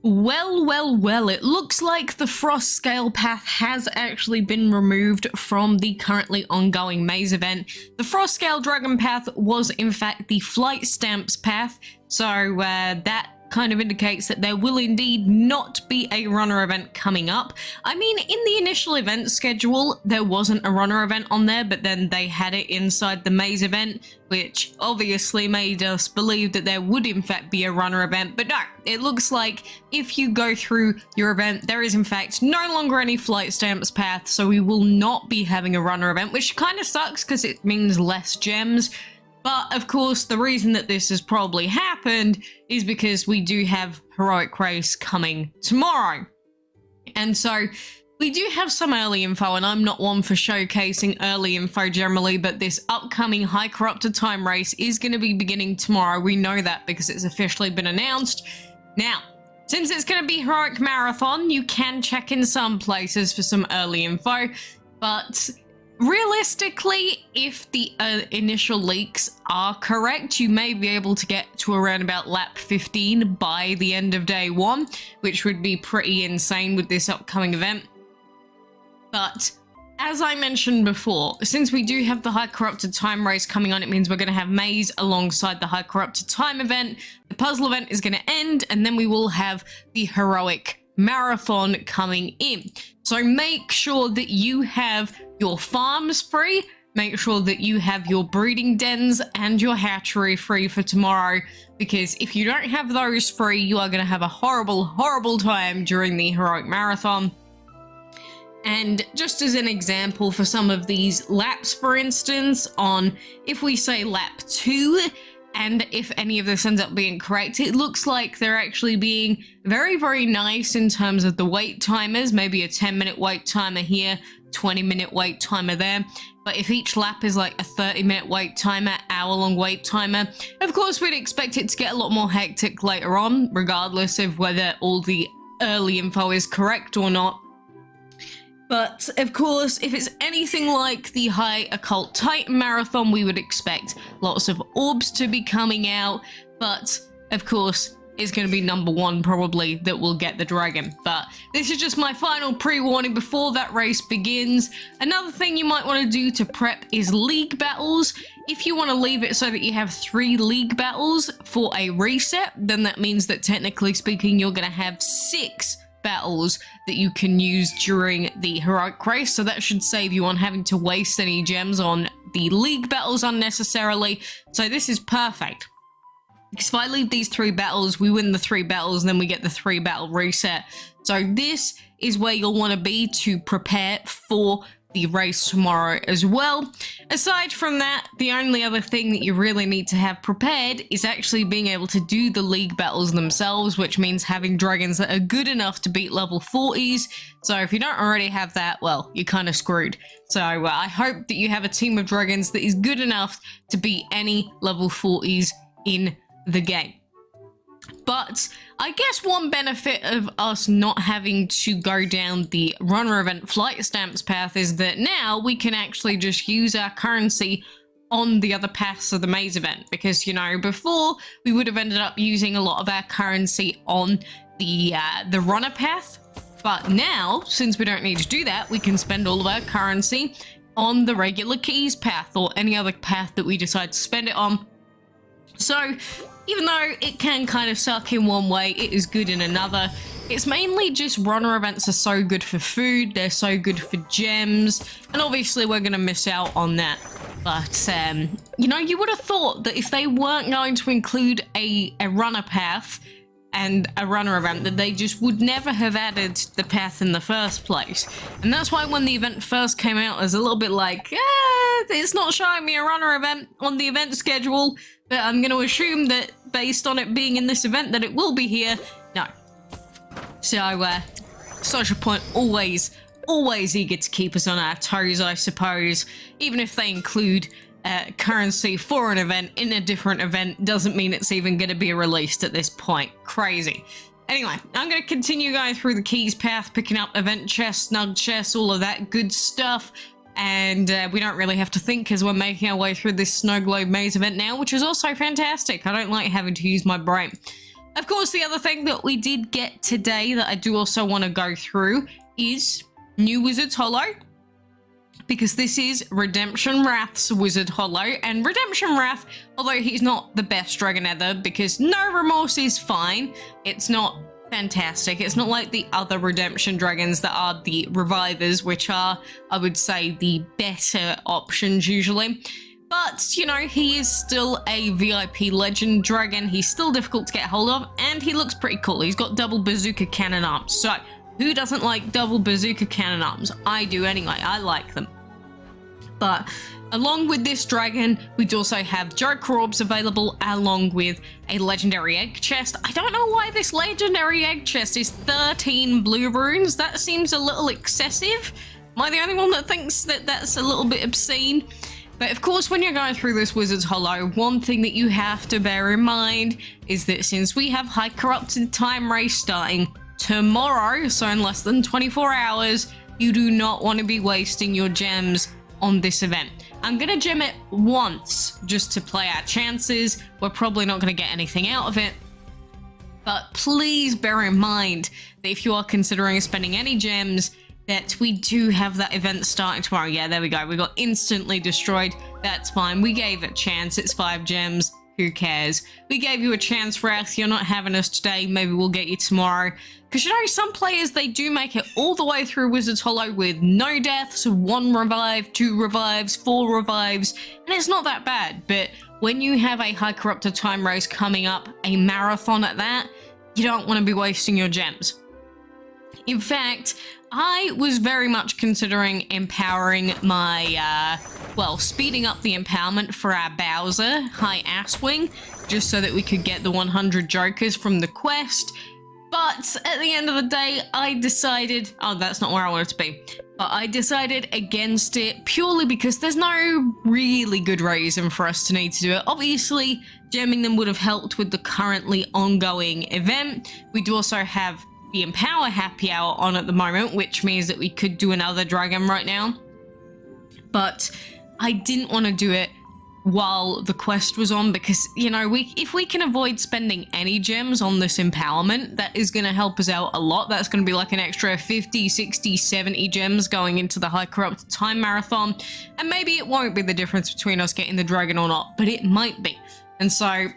Well, it looks like the frost scale path has actually been removed from the currently ongoing maze event. The frost scale dragon path was in fact the flight stamps path, so that kind of indicates that there will indeed not be a runner event coming up. I mean, in the initial event schedule, there wasn't a runner event on there, but then they had it inside the maze event, which obviously made us believe that there would in fact be a runner event. But no, it looks like if you go through your event, there is in fact no longer any flight stamps path, so we will not be having a runner event, which kind of sucks because it means less gems. But of course, the reason that this has probably happened is because we do have Heroic Race coming tomorrow. And so we do have some early info, and I'm not one for showcasing early info generally, but this upcoming High Corrupted Time race is going to be beginning tomorrow. We know that because it's officially been announced. Now, since it's going to be Heroic Marathon, you can check in some places for some early info, but realistically, if the initial leaks are correct, you may be able to get to around about lap 15 by the end of day 1, which would be pretty insane with this upcoming event. But as I mentioned before, since we do have the High Corrupted Time race coming on, it means we're going to have Maze alongside the High Corrupted Time event. The puzzle event is going to end, and then we will have the Heroic Marathon coming in. So make sure that you have your farms free, make sure that you have your breeding dens and your hatchery free for tomorrow, because if you don't have those free, you are going to have a horrible time during the Heroic Marathon. And just as an example for some of these laps, for instance, on if we say lap 2, and if any of this ends up being correct, it looks like they're actually being very nice in terms of the wait timers, maybe a 10-minute wait timer here, 20-minute wait timer there. But if each lap is like a 30-minute wait timer, hour-long wait timer, of course we'd expect it to get a lot more hectic later on, regardless of whether all the early info is correct or not. But of course, if it's anything like the High Occult Titan Marathon, we would expect lots of orbs to be coming out. But of course, it's going to be number 1 probably that will get the dragon. But this is just my final pre-warning before that race begins. Another thing you might want to do to prep is league battles. If you want to leave it so that you have 3 league battles for a reset, then that means that technically speaking, you're going to have 6 battles that you can use during the Heroic Race, so that should save you on having to waste any gems on the league battles unnecessarily. So this is perfect, because if I leave these 3 battles, we win the 3 battles, and then we get the 3 battle reset. So this is where you'll want to be to prepare for the race tomorrow as well. Aside from that, the only other thing that you really need to have prepared is actually being able to do the league battles themselves, which means having dragons that are good enough to beat level 40s. So if you don't already have that, well, you're kind of screwed. So I hope that you have a team of dragons that is good enough to beat any level 40s in the game. But I guess one benefit of us not having to go down the runner event flight stamps path is that now we can actually just use our currency on the other paths of the maze event, because, you know, before we would have ended up using a lot of our currency on the runner path. But now, since we don't need to do that, we can spend all of our currency on the regular keys path or any other path that we decide to spend it on. So even though it can kind of suck in one way, it is good in another. It's mainly just runner events are so good for food, they're so good for gems, and obviously we're going to miss out on that. But, you know, you would have thought that if they weren't going to include a runner path and a runner event, that they just would never have added the path in the first place. And that's why when the event first came out, I was a little bit like, it's not showing me a runner event on the event schedule, but I'm going to assume that based on it being in this event that it will be here. No. So, Socialpoint always eager to keep us on our toes, I suppose. Even if they include currency for an event in a different event, doesn't mean it's even going to be released at this point. Crazy. Anyway, I'm going to continue going through the keys path, picking up event chests, snug chests, all of that good stuff. And we don't really have to think as we're making our way through this snow globe maze event now, which is also fantastic. I don't like having to use my brain. Of course, the other thing that we did get today that I do also want to go through is new Wizard's Hollow, because this is Redemption Wrath's Wizard Hollow, and Redemption Wrath, although he's not the best dragon ever, because No Remorse is fine, it's not fantastic. It's not like the other redemption dragons that are the revivers, which are, I would say, the better options usually. But, you know, he is still a VIP legend dragon. He's still difficult to get hold of, and he looks pretty cool. He's got double bazooka cannon arms. So, who doesn't like double bazooka cannon arms? I do anyway. I like them. But along with this dragon, we do also have Joker orbs available, along with a legendary egg chest. I don't know why this legendary egg chest is 13 blue runes. That seems a little excessive. Am I the only one that thinks that that's a little bit obscene? But of course, when you're going through this Wizard's Hollow, one thing that you have to bear in mind is that since we have High Corrupted Time Race starting tomorrow, so in less than 24 hours, you do not want to be wasting your gems on this event. I'm gonna gem it once just to play our chances. We're probably not gonna get anything out of it, but please bear in mind that if you are considering spending any gems, that we do have that event starting tomorrow. Yeah, there we go. We got instantly destroyed. That's fine. We gave it a chance. It's 5 gems. Who cares? We gave you a chance, Wrath. You're not having us today. Maybe we'll get you tomorrow. Because, you know, some players, they do make it all the way through Wizard's Hollow with no deaths, 1 revive, 2 revives, 4 revives, and it's not that bad. But when you have a High Corrupted Time Race coming up, a marathon at that, you don't want to be wasting your gems. In fact, I was very much considering empowering my, well, speeding up the empowerment for our Bowser High Asswing, just so that we could get the 100 Jokers from the quest. But at the end of the day, I decided, oh, that's not where I wanted to be, but I decided against it purely because there's no really good reason for us to need to do it. Obviously, gemming them would have helped with the currently ongoing event. We do also have the Empower Happy Hour on at the moment, which means that we could do another dragon right now. But I didn't want to do it while the quest was on because, you know, if we can avoid spending any gems on this empowerment, that is going to help us out a lot. That's going to be like an extra 50, 60, 70 gems going into the High Corrupted Time Marathon. And maybe it won't be the difference between us getting the dragon or not, but it might be. And so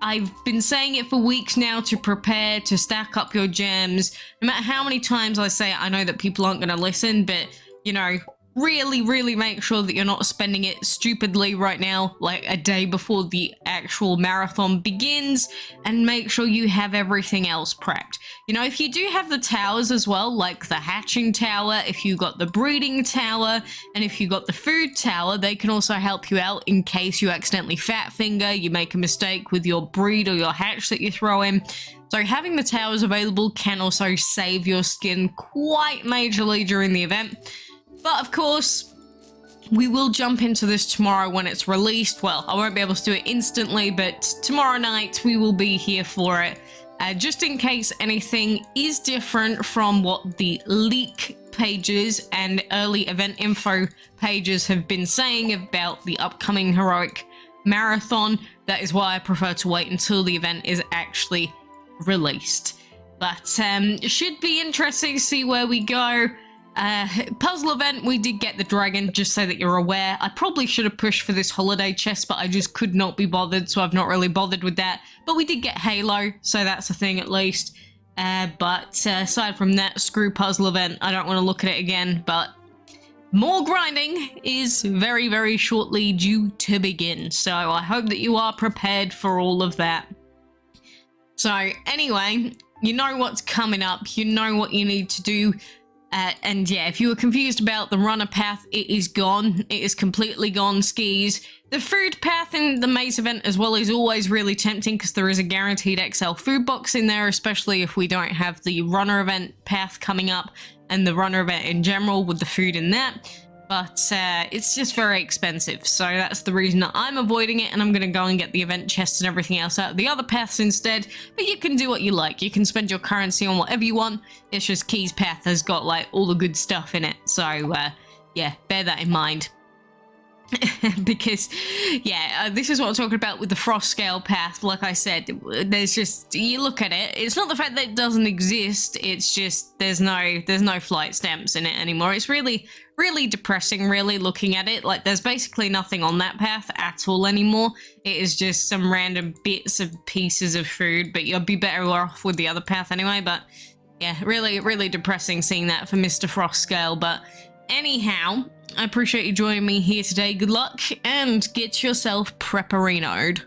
I've been saying it for weeks now to prepare, to stack up your gems. No matter how many times I say it, I know that people aren't going to listen, but, you know, really make sure that you're not spending it stupidly right now, like a day before the actual marathon begins, and make sure you have everything else prepped. You know, if you do have the towers as well, like the hatching tower, if you got the breeding tower, and if you got the food tower, they can also help you out in case you accidentally fat finger, you make a mistake with your breed or your hatch that you throw in. So having the towers available can also save your skin quite majorly during the event. But of course, we will jump into this tomorrow when it's released. Well, I won't be able to do it instantly, but tomorrow night we will be here for it. Just in case anything is different from what the leak pages and early event info pages have been saying about the upcoming Heroic Marathon. That is why I prefer to wait until the event is actually released. But it should be interesting to see where we go. Puzzle event, we did get the dragon, just so that you're aware. I probably should have pushed for this holiday chest, but I just could not be bothered, so I've not really bothered with that. But we did get Halo, so that's a thing at least. But aside from that, screw puzzle event. I don't want to look at it again, but more grinding is very shortly due to begin. So I hope that you are prepared for all of that. So anyway, you know what's coming up. You know what you need to do. And yeah, if you were confused about the runner path, it is gone. It is completely gone, skis. The food path in the maze event as well is always really tempting because there is a guaranteed XL food box in there, especially if we don't have the runner event path coming up and the runner event in general with the food in that. But it's just very expensive, so that's the reason that I'm avoiding it, and I'm going to go and get the event chests and everything else out of the other paths instead. But you can do what you like. You can spend your currency on whatever you want. It's just Key's path has got like all the good stuff in it, so yeah, bear that in mind. Because, yeah, this is what I'm talking about with the frost scale path. Like I said, there's just, you look at it, it's not the fact that it doesn't exist, it's just there's no flight stamps in it anymore. It's really depressing, really, looking at it. Like, there's basically nothing on that path at all anymore. It is just some random bits of pieces of food, but you'll be better off with the other path anyway. But yeah, really depressing seeing that for Mr. Frost Scale. But anyhow, I appreciate you joining me here today. Good luck, and get yourself prepperinoed.